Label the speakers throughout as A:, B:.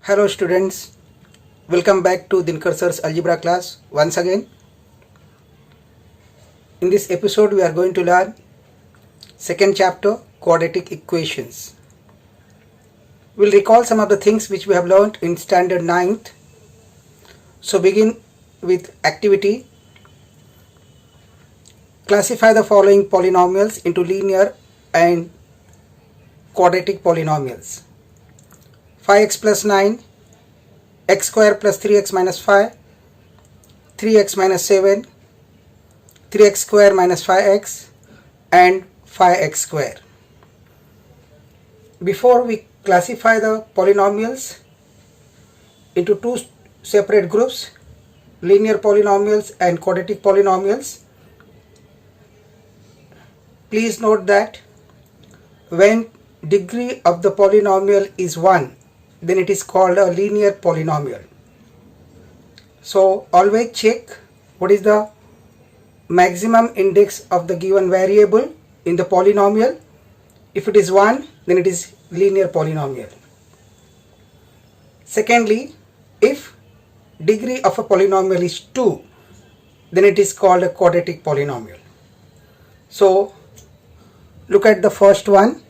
A: Hello students, welcome back to Dinkar Sir's algebra class once again. In this episode we are going to learn second chapter, quadratic equations. We'll recall some of the things which we have learned in standard 9th. So begin with activity. Classify the following polynomials into linear and quadratic polynomials. 5x plus 9, x square plus 3x minus 5, 3x minus 7, 3x square minus 5x and 5x square. Before we classify the polynomials into two separate groups, linear polynomials and quadratic polynomials, please note that when degree of the polynomial is 1, then it is called a linear polynomial. So always check what is the maximum index of the given variable in the polynomial. If it is 1, then it is linear polynomial. Secondly, if degree of a polynomial is 2, then it is called a quadratic polynomial. So look at the first one.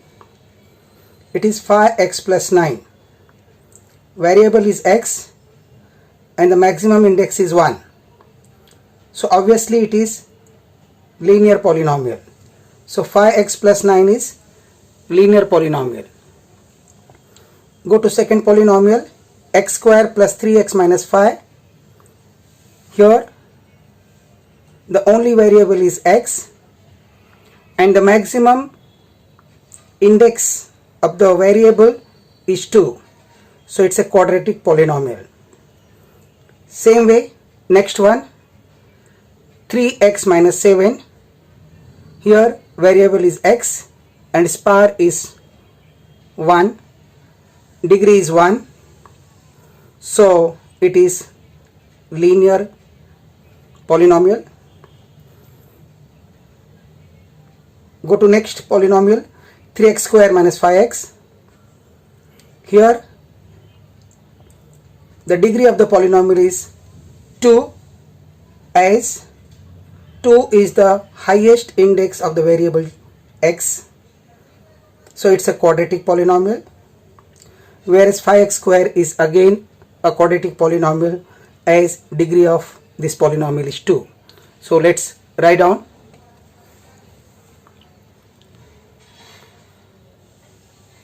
A: It is 5x plus 9. Variable is x and the maximum index is 1. So obviously it is linear polynomial. So 5x plus 9 is linear polynomial. Go to second polynomial, x square plus 3x minus 5. Here the only variable is x and the maximum index of the variable is 2. So it's a quadratic polynomial. Same way, next one, 3x minus 7. Here variable is x and star is 1, degree is 1. So it is linear polynomial. Go to next polynomial, 3x square minus 5x. Here the degree of the polynomial is 2, as 2 is the highest index of the variable x. So it's a quadratic polynomial, whereas 5x square is again a quadratic polynomial as degree of this polynomial is 2. So let's write down.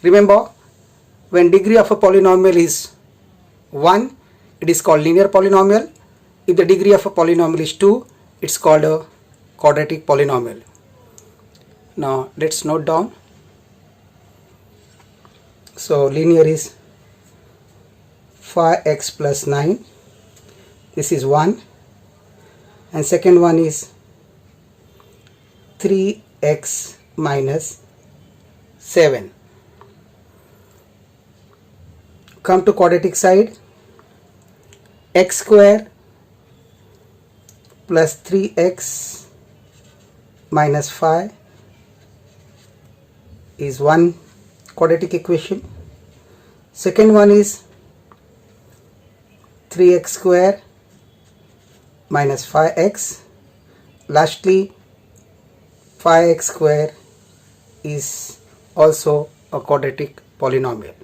A: Remember, when degree of a polynomial is 1, it is called linear polynomial. If the degree of a polynomial is 2, it's called a quadratic polynomial. Now let's note down. So linear is 5x plus 9. This is 1. And second one is 3x minus 7. Come to quadratic side, x square plus 3x minus 5 is one quadratic equation. Second one is 3x square minus 5x. Lastly, 5x square is also a quadratic polynomial.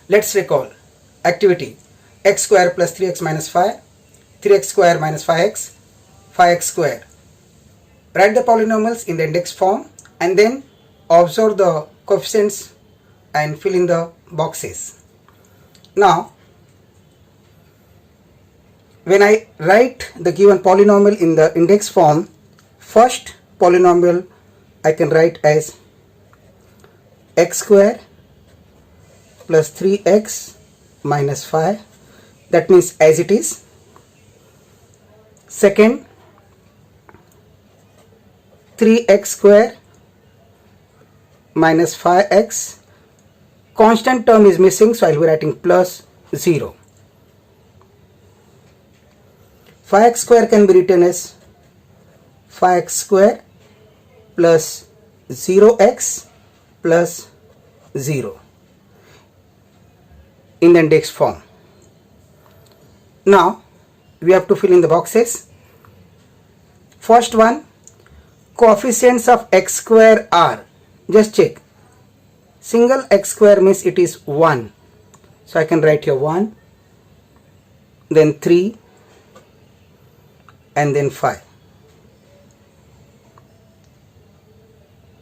A: Let's recall activity. X square plus 3x minus 5, 3x square minus 5x, 5x square. Write the polynomials in the index form and then observe the coefficients and fill in the boxes. Now, when I write the given polynomial in the index form, first polynomial I can write as x square plus 3x minus 5, that means as it is. Second, 3x square minus 5x, constant term is missing, so I will be writing plus 0. 5x square can be written as 5x square plus 0x plus 0. in the index form. Now we have to fill in the boxes. First one, coefficients of x square are, just check, single x square means it is 1, so I can write here 1, then 3, and then 5.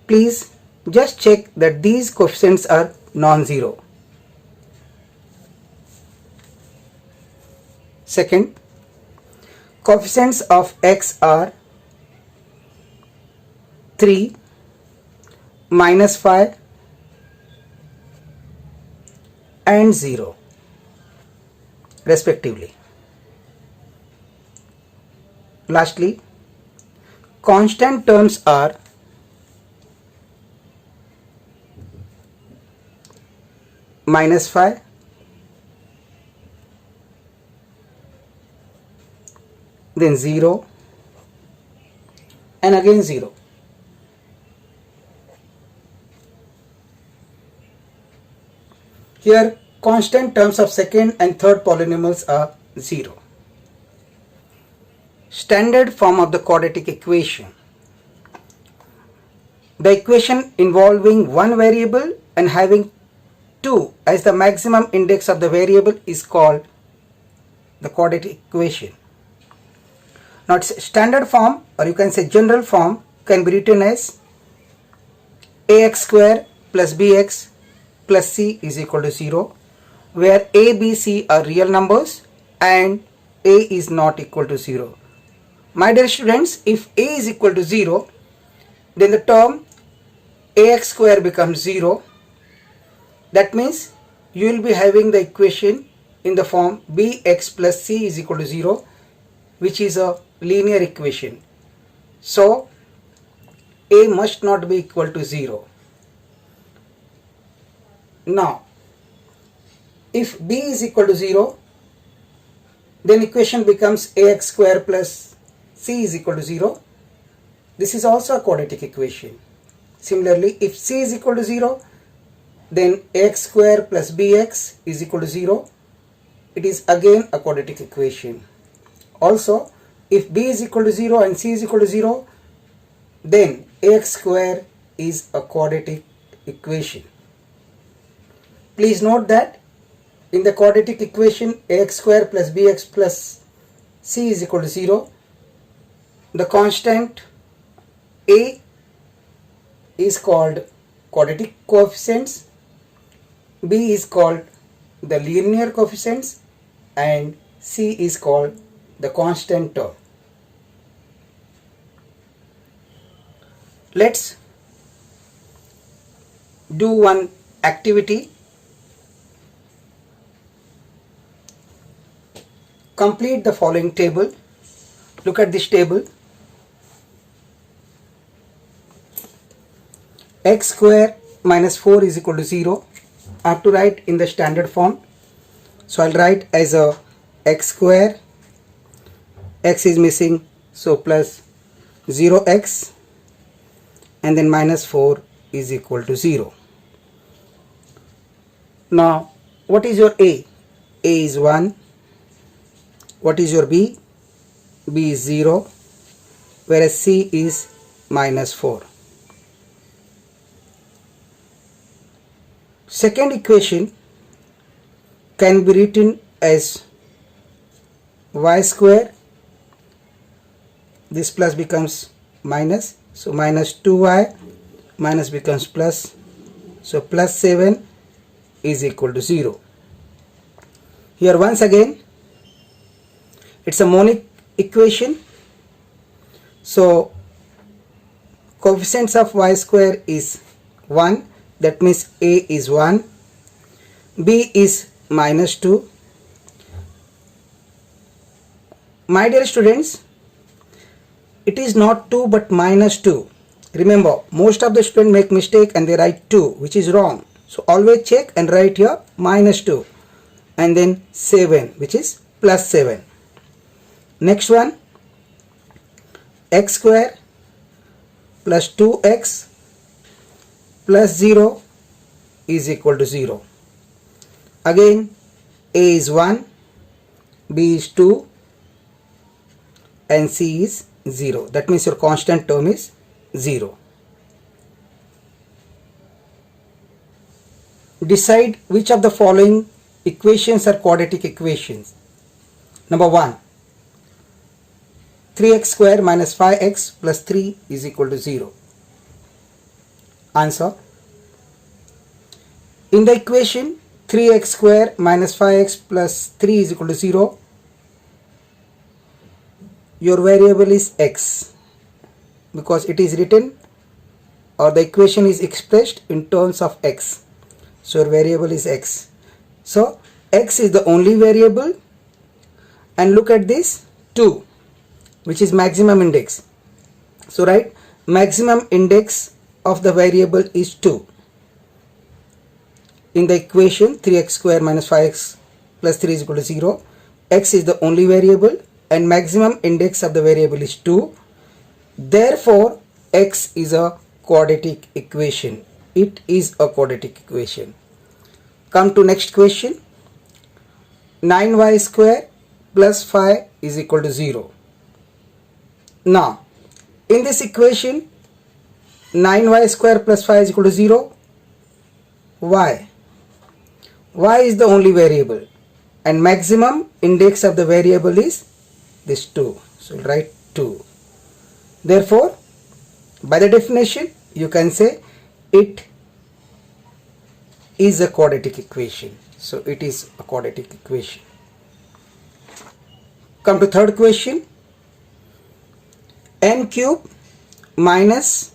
A: Please just check that these coefficients are non-zero. Second, coefficients of x are 3, -5 and 0 respectively. Lastly, constant terms are -5, then 0, and again 0. Here constant terms of second and third polynomials are 0. Standard form of the quadratic equation. The equation involving one variable and having 2 as the maximum index of the variable is called the quadratic equation. Now its standard form, or you can say general form, can be written as ax square plus bx plus c is equal to 0, where a, b, c are real numbers and a is not equal to 0. My dear students, if a is equal to 0, then the term ax square becomes 0. That means you will be having the equation in the form bx plus c is equal to 0, which is a linear equation. So a must not be equal to 0. Now if b is equal to 0, then equation becomes ax square plus c is equal to 0. This is also a quadratic equation. Similarly, if c is equal to 0, then ax square plus bx is equal to 0. It is again a quadratic equation. Also, if b is equal to 0 and c is equal to 0, then ax square is a quadratic equation. Please note that in the quadratic equation ax square plus bx plus c is equal to 0, the constant a is called quadratic coefficients, b is called the linear coefficients, and c is called the constant term. Let's do one activity. Complete the following table. Look at this table. X square minus 4 is equal to 0. I have to write in the standard form. So I'll write as a x square. X is missing, so plus 0x, and then minus 4 is equal to 0. Now what is your a? A is 1. What is your b? B is 0, whereas c is minus 4. Second equation can be written as y square. This plus becomes minus, so minus 2y, minus becomes plus, so plus 7 is equal to 0. Here once again it's a monic equation, so coefficients of y square is 1, that means a is 1, b is minus 2. My dear students, it is not 2 but minus 2. Remember, most of the students make mistake and they write 2, which is wrong. So always check and write here minus 2 and then 7, which is plus 7. Next one, x square plus 2x plus 0 is equal to 0. Again A is 1, B is 2 and C is 0. That means your constant term is 0. Decide which of the following equations are quadratic equations. Number 1, 3x square minus 5x plus 3 is equal to 0. Answer. In the equation 3x square minus 5x plus 3 is equal to 0, your variable is x, because it is written or the equation is expressed in terms of x. So your variable is x. So x is the only variable, and look at this 2, which is maximum index. So write maximum index of the variable is 2. In the equation 3x square minus 5x plus 3 is equal to 0, x is the only variable and maximum index of the variable is 2. Therefore x is a quadratic equation. It is a quadratic equation. Come to next question. 9y square plus 5 is equal to 0. Now in this equation 9y square plus 5 is equal to 0. Why? Y is the only variable and maximum index of the variable is this 2. So we'll write 2. Therefore, by the definition you can say it is a quadratic equation. So it is a quadratic equation. Come to third question. N cube minus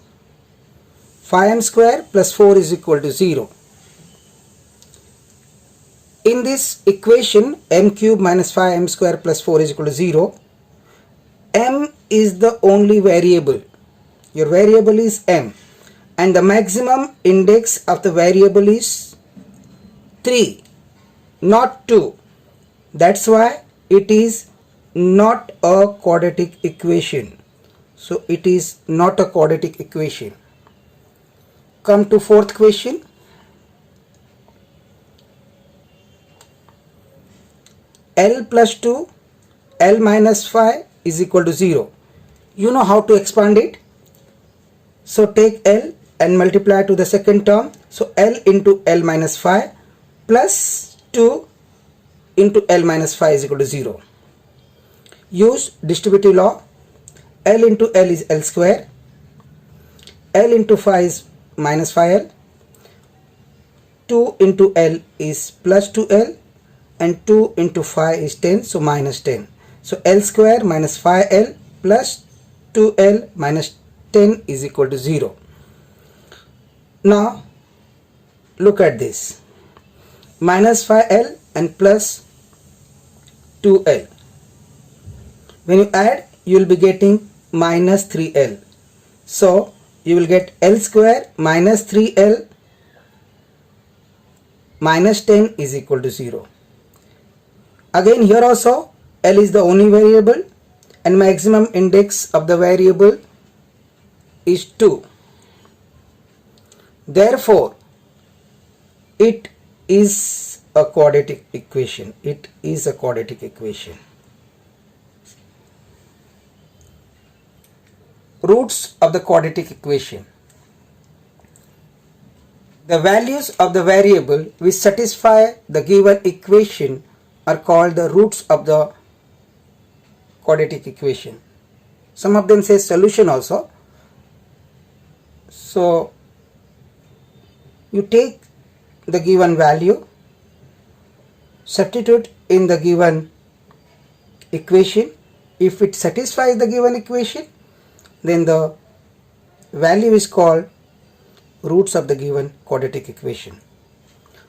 A: 5m square plus 4 is equal to 0. In this equation m cube minus 5m square plus 4 is equal to 0, m is the only variable. Your variable is m and the maximum index of the variable is 3, not 2. That's why it is not a quadratic equation. So it is not a quadratic equation. Come to fourth question. L plus 2, L minus 5 is equal to 0. You know how to expand it. So take L and multiply to the second term. So L into L minus 5 plus 2 into L minus 5 is equal to 0. Use distributive law. L into L is L square. L into 5 is minus 5L. 2 into L is plus 2L. And 2 into 5 is 10, so minus 10. So L square minus 5L plus 2L minus 10 is equal to 0. Now look at this. Minus 5L and plus 2L. When you add, you will be getting minus 3L. So you will get L square minus 3L minus 10 is equal to 0. Again here also L is the only variable and maximum index of the variable is 2. Therefore it is a quadratic equation. It is a quadratic equation. Roots of the quadratic equation. The values of the variable which satisfy the given equation are called the roots of the quadratic equation. Some of them say solution also. So you take the given value, substitute in the given equation. If it satisfies the given equation, then the value is called roots of the given quadratic equation.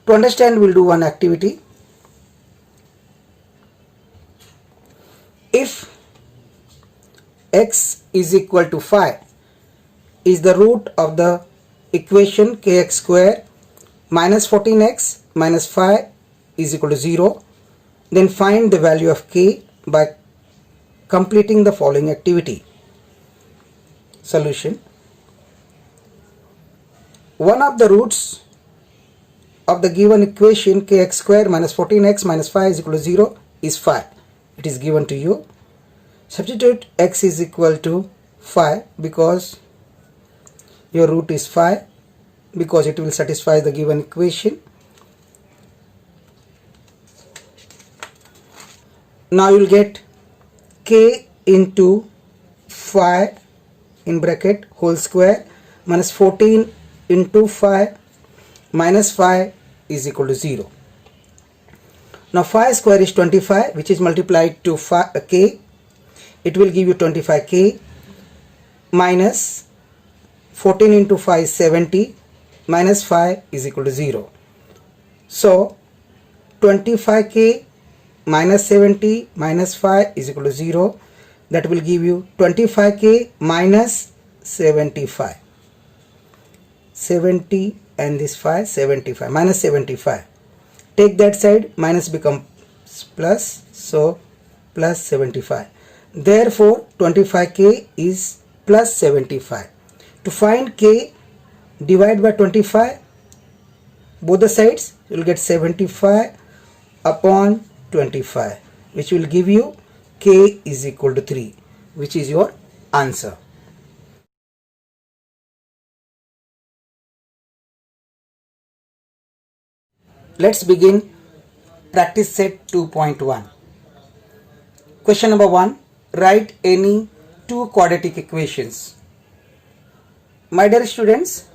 A: To understand, we'll do one activity. If x is equal to 5 is the root of the equation kx square minus 14x minus 5 is equal to 0, then find the value of k by completing the following activity. Solution. One of the roots of the given equation kx square minus 14x minus 5 is equal to 0 is 5. It is given to you. Substitute x is equal to 5 because your root is 5, because it will satisfy the given equation. Now you will get k into 5 in bracket whole square minus 14 into 5 minus 5 is equal to 0. Now 5 square is 25, which is multiplied to k. It will give you 25k minus 14 into 5 is 70 minus 5 is equal to 0. So 25k minus 70 minus 5 is equal to 0. That will give you 25k minus 75. 70 and this 5, 75 minus 75. Take that side, minus becomes plus, so plus 75. Therefore 25k is plus 75. To find k, divide by 25 both the sides, you will get 75 upon 25, which will give you k is equal to 3, which is your answer. Let's begin practice set 2.1. Question number 1. Write any two quadratic equations. My dear students,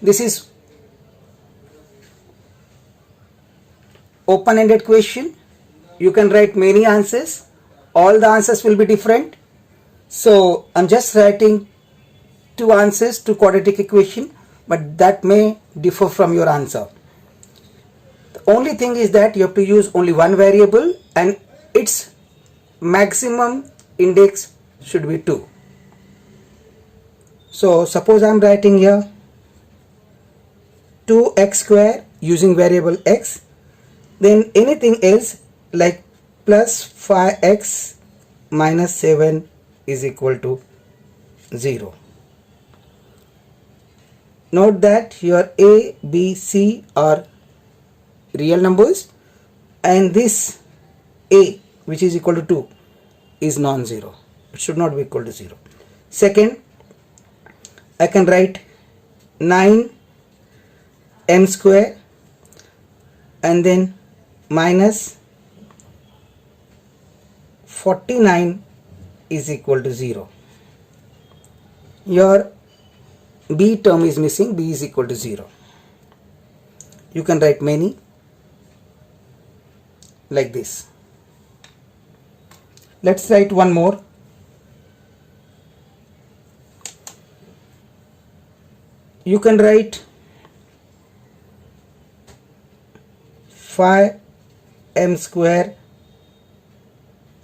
A: this is open-ended question. You can write many answers. All the answers will be different. So I'm just writing two answers to quadratic equation, but that may differ from your answer. The only thing is that you have to use only one variable and its maximum index should be 2. So suppose I am writing here 2x square using variable x, then anything else like plus 5x minus 7 is equal to 0. Note that here a, b, c are real numbers and this a, which is equal to 2, is non-zero. It should not be equal to 0. Second, I can write 9m square and then minus 49 is equal to 0. Your b term is missing, b is equal to 0. You can write many like this. Let's write one more. You can write 5m square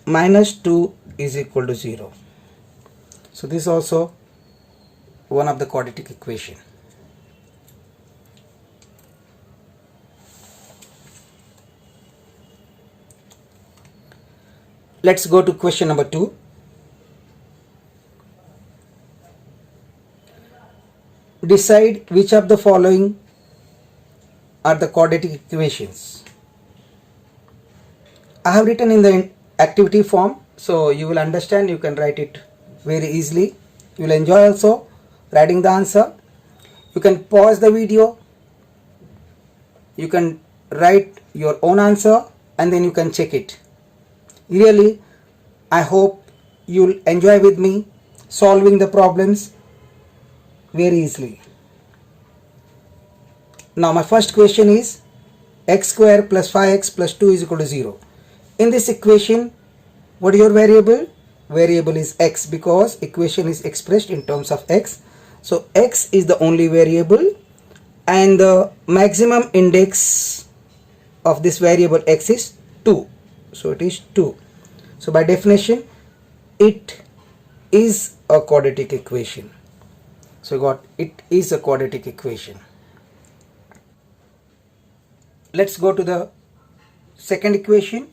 A: minus 2 is equal to 0. So this is also one of the quadratic equation. Let's go to question number 2. Decide which of the following are the quadratic equations. I have written in the activity form, so you will understand. You can write it very easily. You will enjoy also writing the answer. You can pause the video. You can write your own answer and then you can check it. Really, I hope you'll enjoy with me solving the problems very easily. Now my first question is x square plus 5x plus 2 is equal to 0. In this equation, what is your variable? Variable is x because equation is expressed in terms of x. So x is the only variable and the maximum index of this variable x is 2. So it is 2. So by definition, it is a quadratic equation. So we got it is a quadratic equation. Let's go to the second equation.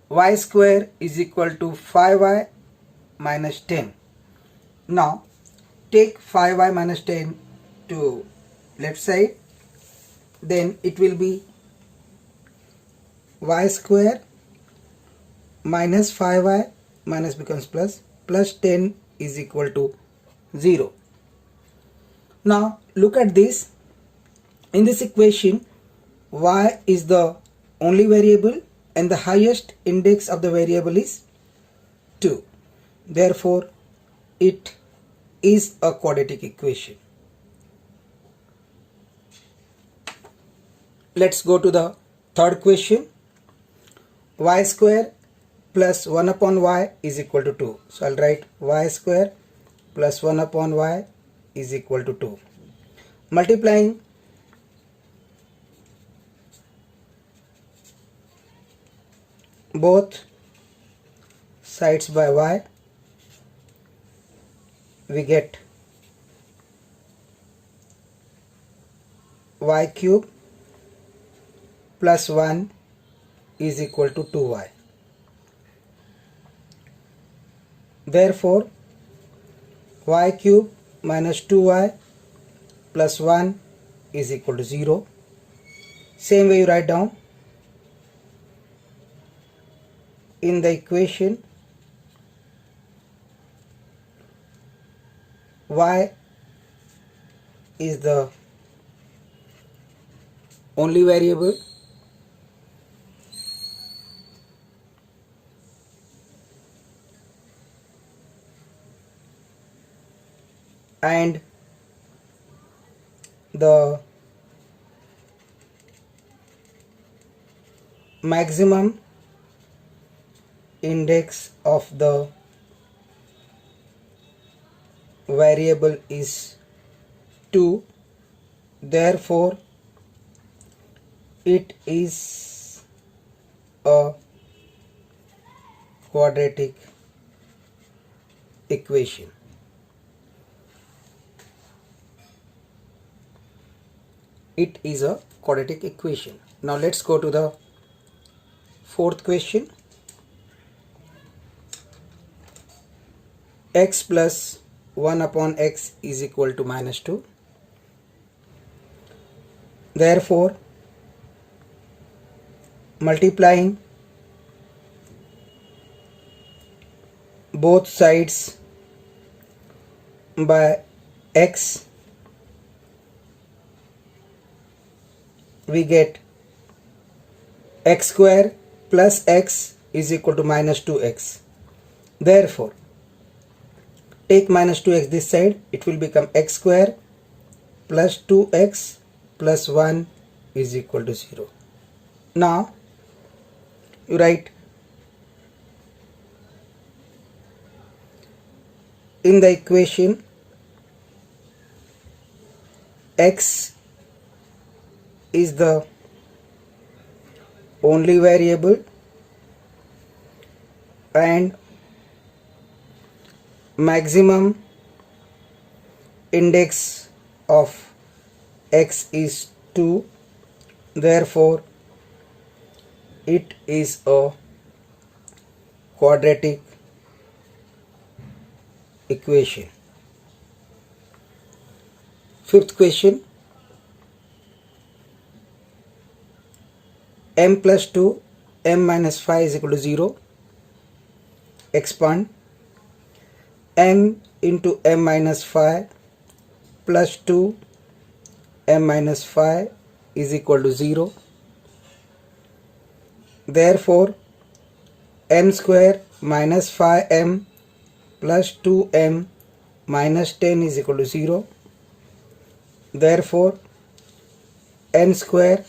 A: Y square is equal to 5y minus 10. Now take 5y minus 10 to left side then it will be y square minus 5y minus becomes plus 10 is equal to 0. Now look at this. In this equation, y is the only variable and the highest index of the variable is 2. Therefore, it is a quadratic equation. Let's go to the third question. Y square plus 1 upon y is equal to 2. So I'll write y square plus 1 upon y is equal to 2. Multiplying both sides by y, we get y cube plus 1 is equal to 2y. Therefore, y cube minus 2y plus 1 is equal to 0. Same way you write down in the equation y is the only variable and the maximum index of the variable is 2. Therefore, it is a quadratic equation. It is a quadratic equation. Now let's go to the fourth question. X plus 1 upon x is equal to minus 2. Therefore, multiplying both sides by x, we get x square plus x is equal to minus 2x. Therefore, take minus 2x this side, it will become x square plus 2x plus 1 is equal to 0. Now, you write in the equation x is the only variable and maximum index of x is 2. Therefore, it is a quadratic equation. Fifth question. M plus 2 m minus 5 is equal to 0. Expand m into m minus 5 plus 2 m minus 5 is equal to 0. Therefore, m square minus 5m plus 2m minus 10 is equal to 0. Therefore, m square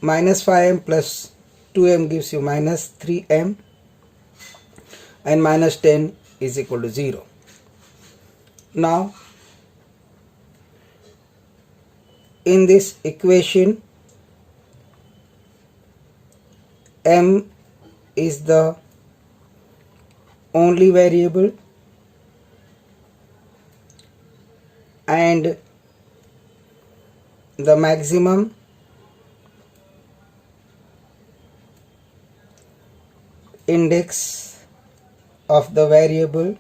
A: minus 5m plus 2m gives you minus 3m and minus 10 is equal to 0. Now, in this equation, m is the only variable and the maximum index of the variable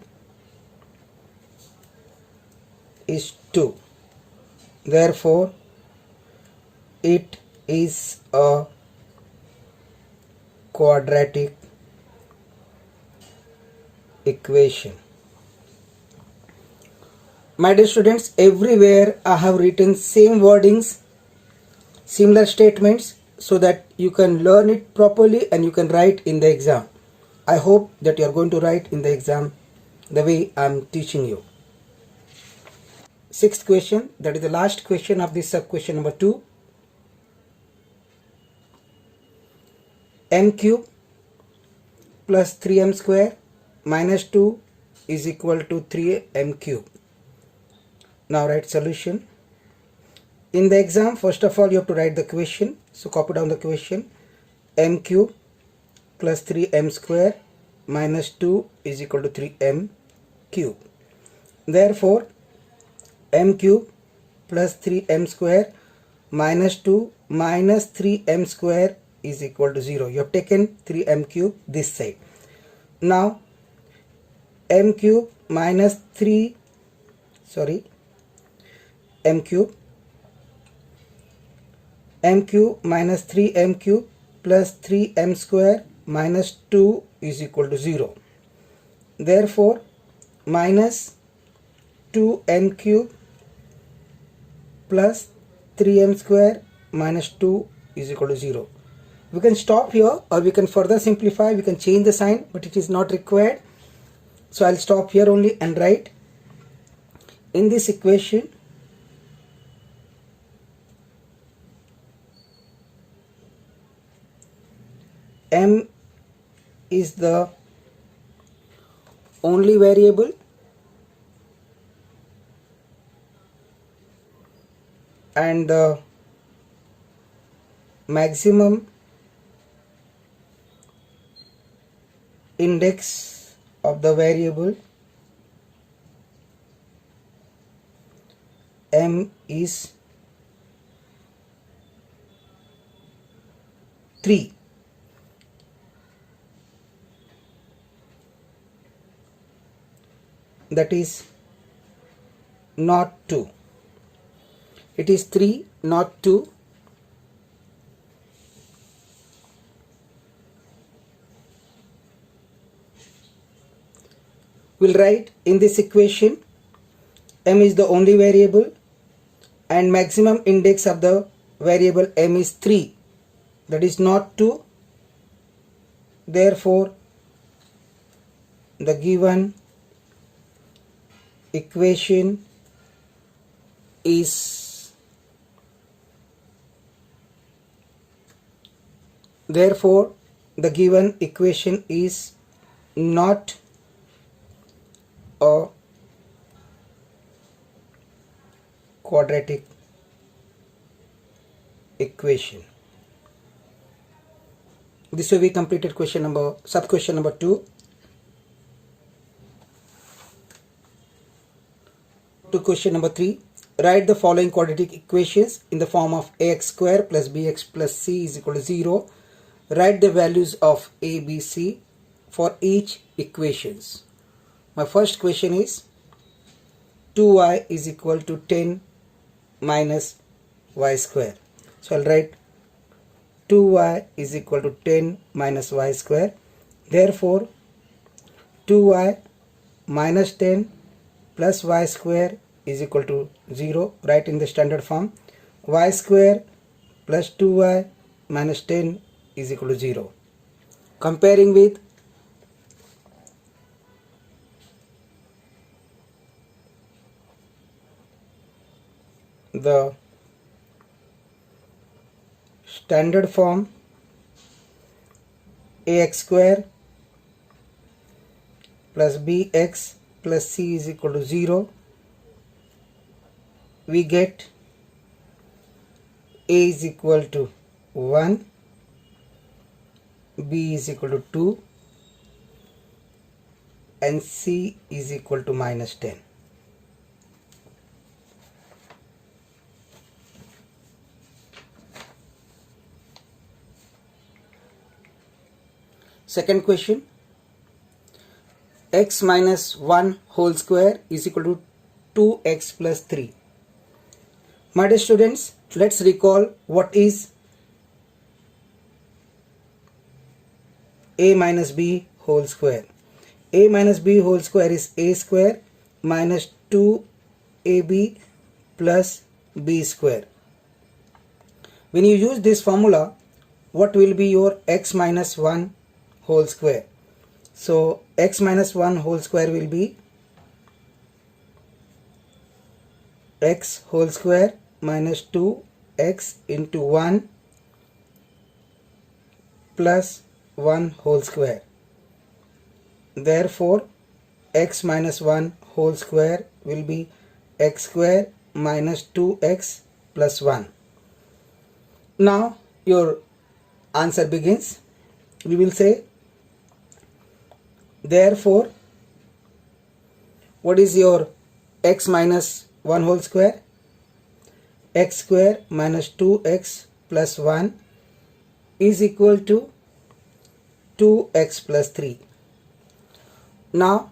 A: is 2. Therefore, it is a quadratic equation. My dear students, everywhere I have written same wordings, similar statements, so that you can learn it properly and you can write in the exam. I hope that you are going to write in the exam the way I am teaching you. Sixth question, that is the last question of this sub question number 2. m cube plus 3m square minus 2 is equal to 3m cube. Now write solution. In the exam, first of all you have to write the question. So copy down the question. M cube plus 3m square minus 2 is equal to 3m cube. Therefore, m cube plus 3m square minus 2 minus 3m square is equal to 0. You have taken 3m cube this side. Now m cube minus 3 m cube minus 3m cube plus 3m square minus 2 is equal to 0. Therefore, minus 2m cube plus 3m square minus 2 is equal to 0. We can stop here, or we can further simplify. We can change the sign, but it is not required. So I'll stop here only and write in this equation m is the only variable and the maximum index of the variable m is 3. That is not 2. It is 3, not 2. We'll write in this equation m is the only variable and maximum index of the variable m is 3. That is not 2. Therefore, the given equation is not a quadratic equation. This way we completed sub question number 2. To question number 3, write the following quadratic equations in the form of ax square plus bx plus c is equal to 0. Write the values of a, b, c for each equations. My first question is 2y is equal to 10 minus y square. So I'll write 2y is equal to 10 minus y square. Therefore, 2y minus 10 plus y square is equal to 0. Write in the standard form. Y square plus 2y minus 10 is equal to 0. Comparing with the standard form ax square plus bx plus c is equal to 0, we get a is equal to 1, b is equal to 2 and c is equal to minus 10. Second question, x minus 1 whole square is equal to 2x plus 3. My dear students, let's recall what is a minus b whole square. A minus b whole square is a square minus 2ab plus b square. When you use this formula, what will be your x minus 1 whole square? So x minus 1 whole square will be x whole square minus 2x into 1 plus 1 whole square. Therefore, x minus 1 whole square will be x square minus 2x plus 1. Now your answer begins. We will say, therefore, what is your x minus 1 whole square? X square minus 2x plus 1 is equal to 2x plus 3. Now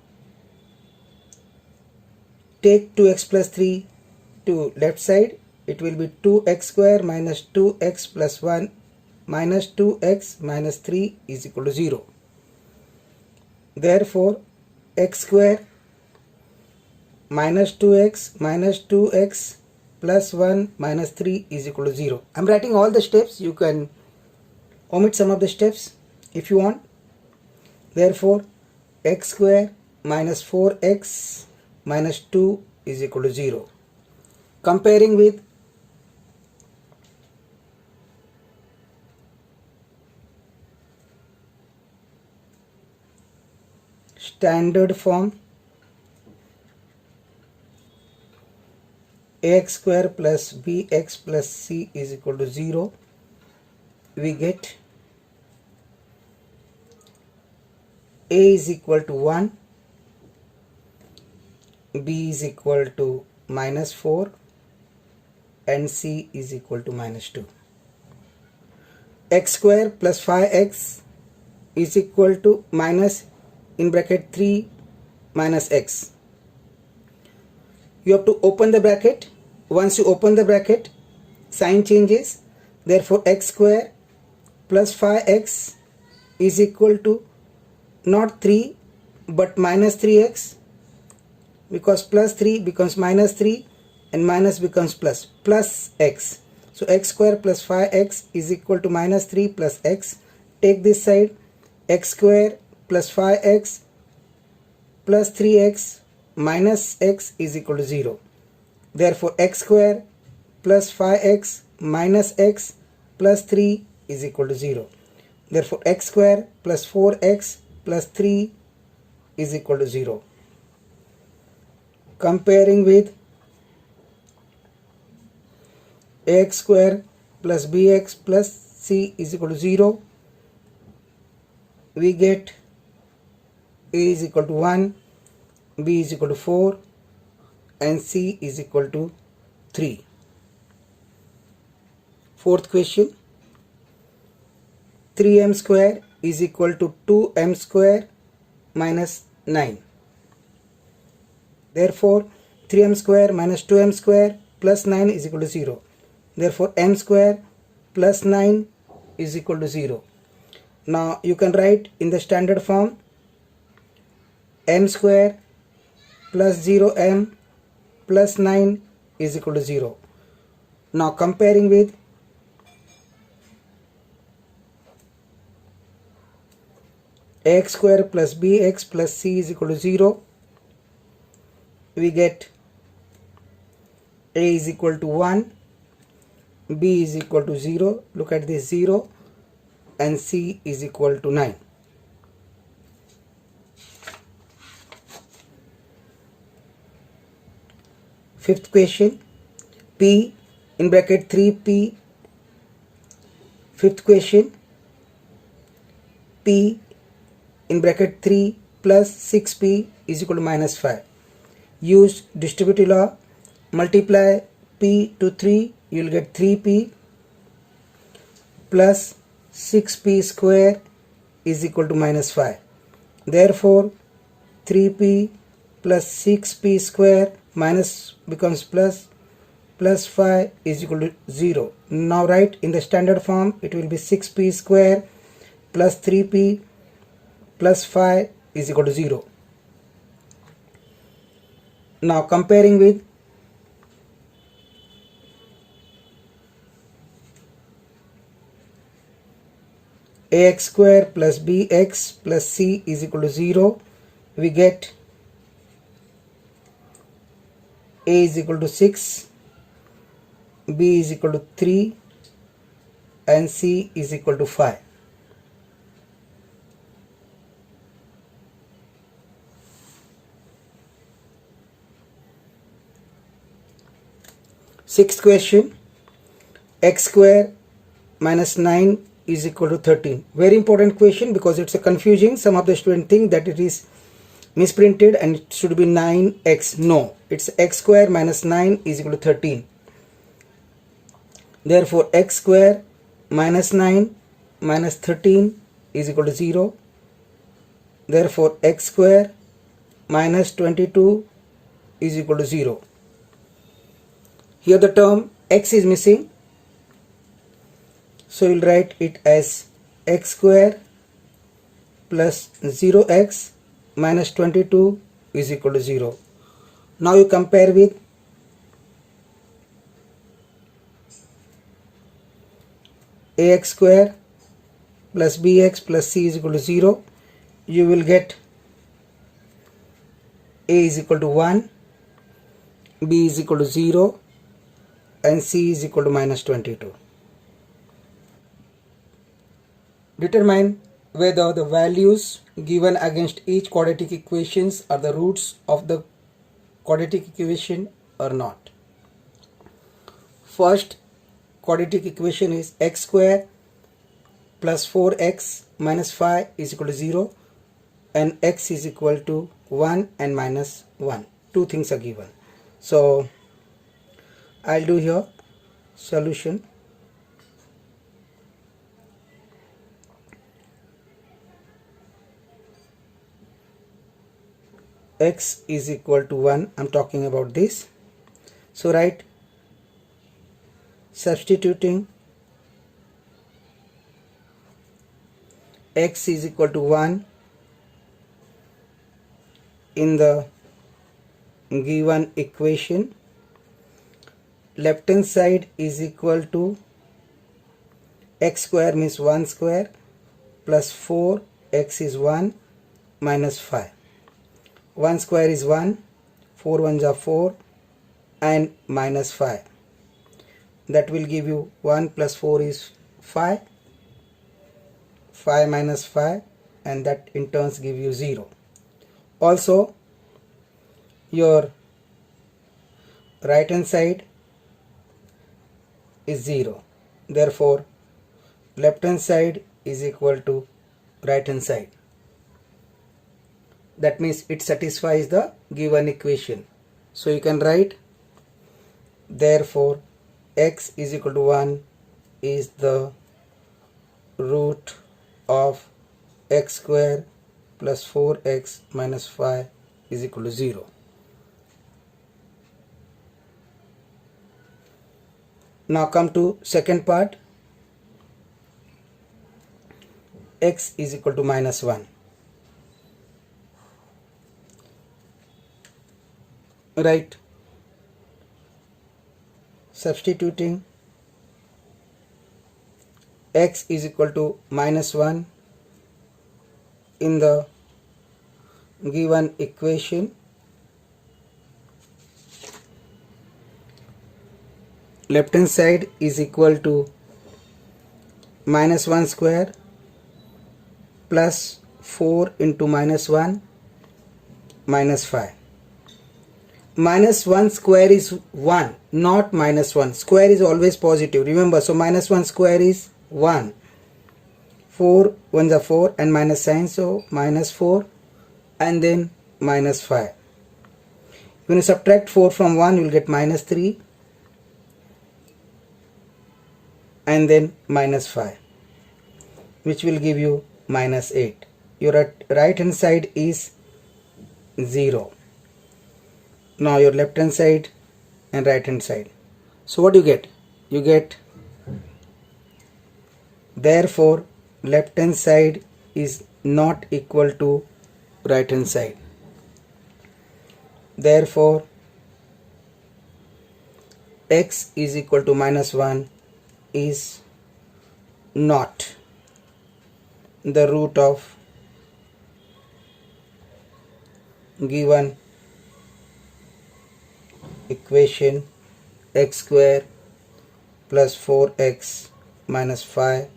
A: take 2x plus 3 to left side. It will be 2x square minus 2x plus 1 minus 2x minus 3 is equal to 0. Therefore, x square minus 2x plus 1 minus 3 is equal to 0. I am writing all the steps. You can omit some of the steps if you want. Therefore, x square minus 4x minus 2 is equal to 0. Comparing with standard form, ax square plus bx plus c is equal to 0, we get a is equal to 1, b is equal to minus 4 and c is equal to minus 2. X square plus 5x is equal to minus in bracket 3 minus x. You have to open the bracket. Once you open the bracket, sign changes. Therefore, x square plus 5x is equal to not 3 but minus 3x, because plus 3 becomes minus 3 and minus becomes plus x. So x square plus 5x is equal to minus 3 plus x. Take this side, x square plus 5x plus 3x minus x is equal to 0. Therefore, x square plus 5x minus x plus 3 is equal to 0. Therefore, x square plus 4x plus 3 is equal to 0. Comparing with ax square plus bx plus c is equal to 0, we get a is equal to 1, b is equal to 4 and c is equal to 3. Fourth question, 3m square is equal to 2m square minus 9. Therefore, 3m square minus 2m square plus 9 is equal to 0. Therefore, m square plus 9 is equal to 0. Now, you can write in the standard form m square plus 0m plus 9 is equal to 0. Now, comparing with ax square plus bx plus c is equal to 0, we get a is equal to 1, b is equal to 0, look at this 0, and c is equal to 9. Fifth question, p in bracket 3p. Fifth question, p in bracket 3 plus 6p is equal to minus 5. Use distributive law, multiply p to 3, you will get 3p plus 6p square is equal to minus 5. Therefore, 3p plus 6p square minus becomes plus plus 5 is equal to 0. Now write in the standard form, it will be 6p square plus 3p plus 5 is equal to 0. Now comparing with ax square plus bx plus c is equal to 0, we get a is equal to 6, b is equal to 3 and c is equal to 5. Sixth question, x square minus 9 is equal to 13. Very important question because it's a confusing. Some of the students think that it is misprinted and it should be 9x. No, it's x square minus 9 is equal to 13. Therefore x square minus 9 minus 13 is equal to 0. Therefore x square minus 22 is equal to 0. Here the term x is missing, so we'll write it as x square plus 0x minus 22 is equal to 0. Now you compare with ax square plus bx plus c is equal to 0. You will get a is equal to 1, b is equal to 0 and c is equal to minus 22. Determine whether the values given against each quadratic equations are the roots of the quadratic equation or not. First quadratic equation is x square plus 4x minus 5 is equal to 0 and x is equal to 1 and minus 1. Two things are given. So I'll do here solution. X is equal to 1. I'm talking about this. So write substituting x is equal to 1 in the given equation. Left hand side is equal to x square means 1 square plus 4, x is 1 minus 5. 1 square is 1, 4 ones are 4 and minus 5. That will give you 1 plus 4 is 5, 5 minus 5 and that in turns give you 0. Also your right hand side is 0. Therefore left hand side is equal to right hand side. That means it satisfies the given equation. So you can write therefore x is equal to 1 is the root of x square plus 4x minus 5 is equal to 0. Now come to second part. X is equal to minus 1. Right, substituting x is equal to minus 1 in the given equation. Left hand side is equal to minus 1 square plus 4 into minus 1 minus 5. Minus 1 square is 1, not minus 1. Square is always positive, remember. So minus 1 square is 1. 4 ones are 4 and minus sign, so minus 4 and then minus 5. When you subtract 4 from 1, you will get minus 3 and then minus 5, which will give you minus 8. Your right hand side is 0. Now your left hand side and right hand side. So what do you get? You get, therefore left hand side is not equal to right hand side. Therefore x is equal to minus 1 is not the root of given equation x square plus 4x minus 5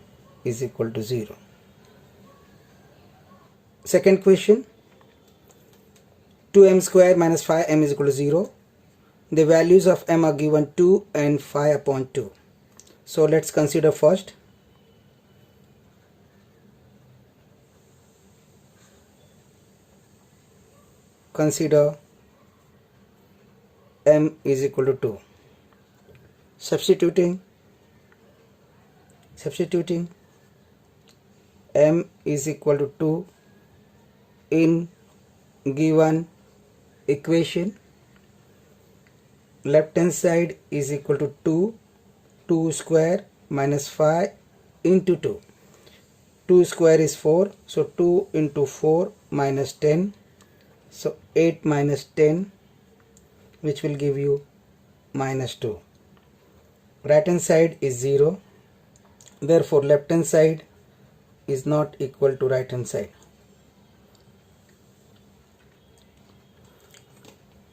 A: is equal to 0. Second question, 2m square minus 5m is equal to 0. The values of m are given 2 and 5 upon 2. So let's consider first. Consider m is equal to 2. Substituting m is equal to 2 in given equation. Left hand side is equal to 2 square minus 5 into 2. 2 square is 4, so 2 into 4 minus 10, so 8 minus 10, which will give you minus 2. Right hand side is 0, therefore left hand side is not equal to right hand side.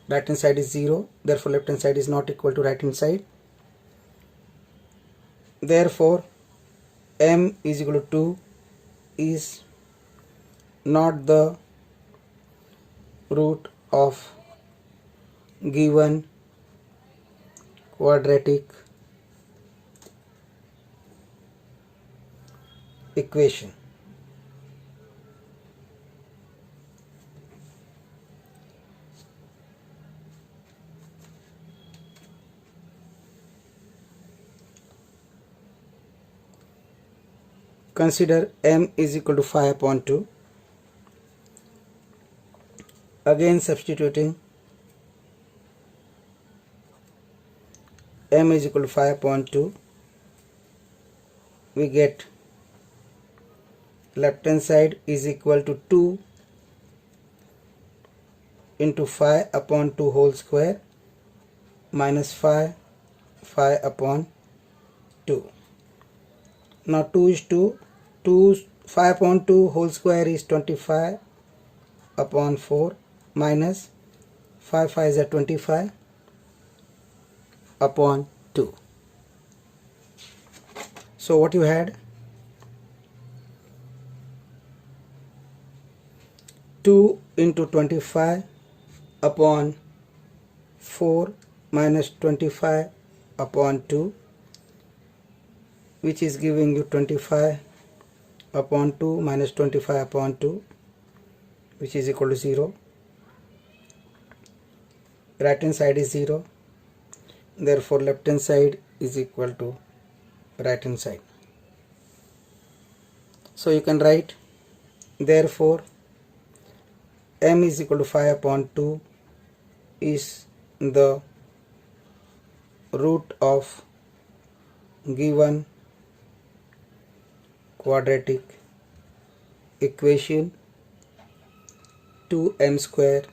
A: Right hand side is 0, therefore left hand side is not equal to right hand side. Therefore m is equal to 2 is not the root of given quadratic equation. Consider m is equal to 5 upon 2. Again substituting, m is equal to 5 upon 2. We get left hand side is equal to 2 into 5 upon 2 whole square minus 5 upon 2. Now 2 is 2, 5 upon 2 whole square is 25 upon 4 minus 5 is a 25 upon 2. So what you had, 2 into 25 upon 4 minus 25 upon 2, which is giving you 25 upon 2 minus 25 upon 2, which is equal to 0. Right hand side is 0, therefore left hand side is equal to right hand side. So you can write, therefore m is equal to 5 upon 2 is the root of given quadratic equation 2m square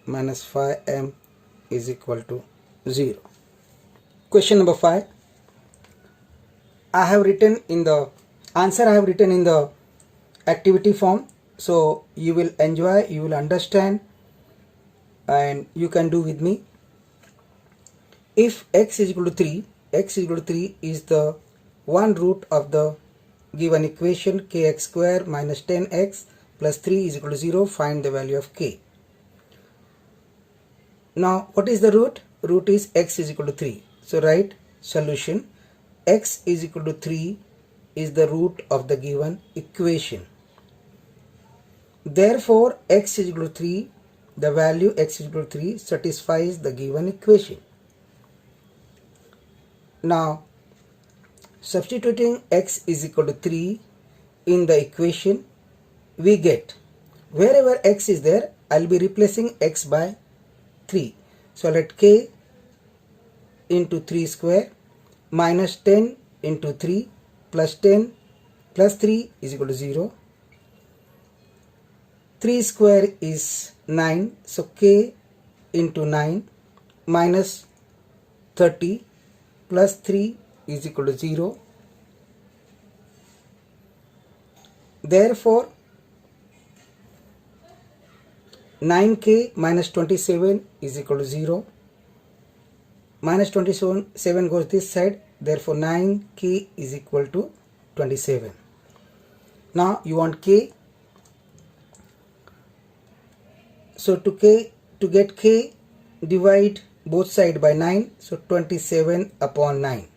A: minus 5m is equal to 0. Question number 5. I have written in the answer, I have written in the activity form, so you will enjoy, you will understand, and you can do with me. If x is equal to 3, x is equal to 3 is the one root of the given equation kx square minus 10x plus 3 is equal to 0. Find the value of k. Now what is the root? Root is x is equal to 3. So write solution, x is equal to 3 is the root of the given equation. Therefore x is equal to 3, the value x is equal to 3 satisfies the given equation. Now substituting x is equal to 3 in the equation, we get, wherever x is there, I will be replacing x by 3. So let k into 3 square minus 10 into 3 plus 10 plus 3 is equal to 0. 3 square is 9, so k into 9 minus 30 plus 3 is equal to 0. Therefore 9k minus 27 is equal to 0. Minus 27 goes this side, therefore 9k is equal to 27. Now you want k. So to get k, divide both sides by 9, so 27 upon 9.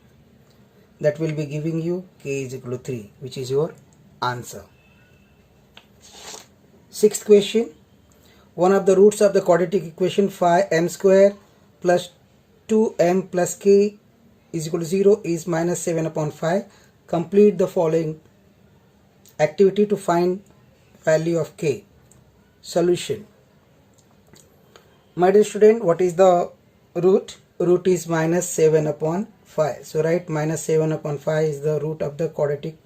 A: That will be giving you k is equal to 3, which is your answer. Sixth question. One of the roots of the quadratic equation 5m square plus 2m plus k is equal to 0 is minus 7 upon 5. Complete the following activity to find value of k. Solution. My dear student, what is the root? Root is minus 7 upon 5. So write minus 7 upon 5 is the root of the quadratic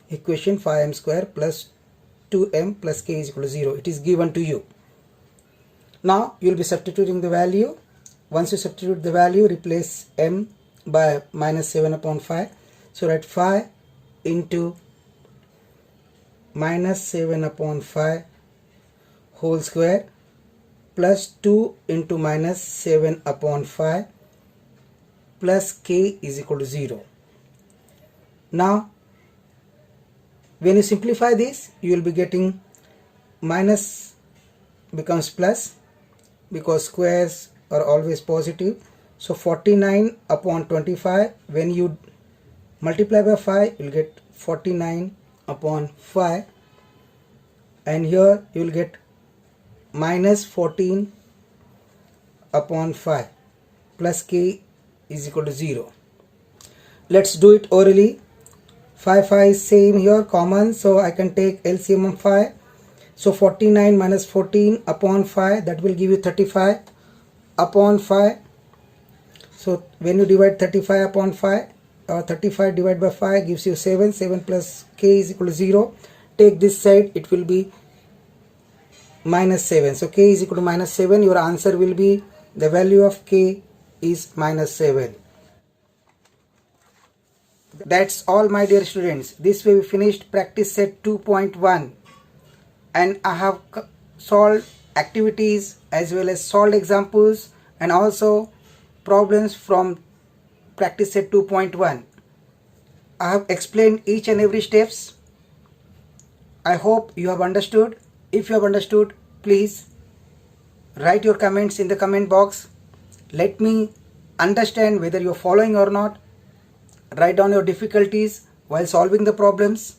A: equation 5m square plus 2m plus k is equal to 0. It is given to you. Now you will be substituting the value. Once you substitute the value, replace m by minus 7 upon 5. So write 5 into minus 7 upon 5 whole square plus 2 into minus 7 upon 5 plus k is equal to 0. Now when you simplify this, you will be getting minus becomes plus, because squares are always positive. So 49 upon 25, when you multiply by 5, you will get 49 upon 5, and here you will get minus 14 upon 5 plus k is equal to 0. Let's do it orally. 5 is same here, common, so I can take LCM of 5. So 49 minus 14 upon 5, that will give you 35 upon 5. So when you divide 35 upon 5, or 35 divided by 5 gives you 7. 7 plus k is equal to 0. Take this side, it will be minus 7. So k is equal to minus 7. Your answer will be, the value of k is minus 7. That's all, my dear students. This way we finished practice set 2.1. And I have solved activities as well as solved examples and also problems from practice set 2.1. I have explained each and every steps. I hope you have understood. If you have understood, please write your comments in the comment box. Let me understand whether you are following or not. Write down your difficulties while solving the problems.